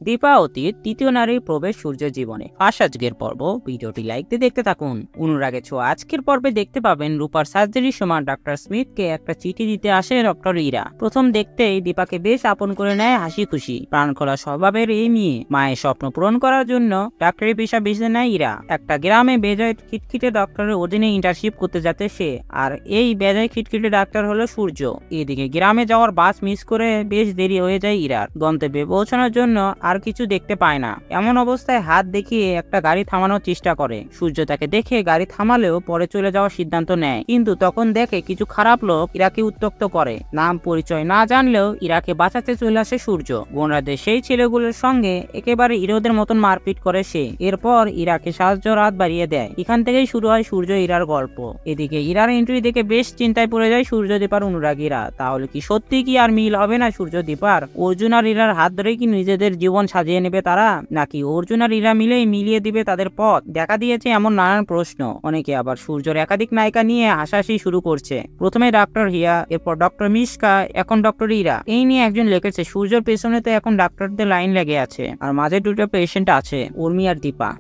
দীপা অতীত তৃতীয় নারীর প্রবেশ সূর্যের জীবনে আজকের পর্ব। ভিডিওটি লাইক দিয়ে দেখতে থাকুন। অনুরাগে ছোঁয়া আজকের পর্বে দেখতে পাবেন রূপার সার্জারির সময় ডাক্তার স্মিথকে একটা চিঠি দিতে আসে ডক্টর ইরা। প্রথম দেখতেই দীপাকে বেশ আপন করে নেয় হাসি খুশি প্রাণ খোলা স্বভাবের এই মেয়ে। মায়ের স্বপ্ন পূরণ করার জন্য ডাক্তারি পেশা বেছে নেয় ইরা। একটা গ্রামে বেজায় খিটখিটে ডক্টরের অধীনে ইন্টার্নশিপ করতে যাতে সে, আর এই বেজায় খিটখিটে ডাক্তার হলো সূর্য। এদিকে গ্রামে যাওয়ার বাস মিস করে বেশ দেরি হয়ে যায় ইরার। গন্তব্যে পৌঁছানোর জন্য আর কিছু দেখতে পায় না। এমন অবস্থায় হাত দেখিয়ে একটা গাড়ি থামানোর চেষ্টা করে। সূর্য তাকে দেখে গাড়ি থামালেও পরে চলে যাওয়ার সিদ্ধান্ত নেয়, কিন্তু তখন দেখে কিছু খারাপ লোক ইরাকে উত্ত্যক্ত করে। নাম পরিচয় না জানলেও ইরাকে বাঁচাতে চলে আসে সূর্য। বনরাদের সেই ছেলেগুলোর সঙ্গে একেবারে হিরোদের মতন মারপিট করে সে। এরপর ইরাকে সাহায্য রাত বাড়িয়ে দেয়। এখান থেকেই শুরু হয় সূর্য ইরার গল্প। এদিকে ইরার এন্ট্রি দেখে বেশ চিন্তায় পড়ে যায় সূর্য দীপার অনুরাগীরা। তাহলে কি সত্যি কি আর মিল হবে না সূর্য দীপার? অর্জুন আর ইরার হাত ধরে কি নিজেদের জীবন সাজিয়ে নেবে তারা, নাকি অর্জুন আর ইরা মিলিয়ে দিবে তাদের পথ? দেখা দিয়েছে এমন নানান প্রশ্ন। অনেকে আবার সূর্যর একাধিক নায়িকা নিয়ে হাসাহাসি শুরু করছে। প্রথমে ডক্টর হিয়া, এরপর ডক্টর মিশকা, এখন ডক্টর ইরা। এই নিয়ে একজন লিখেছে সূর্যর পেছনে তো এখন ডাক্তারদের লাইন লেগে আছে, আর মাঝে দুটো পেশেন্ট আছে, উর্মি আর দীপা।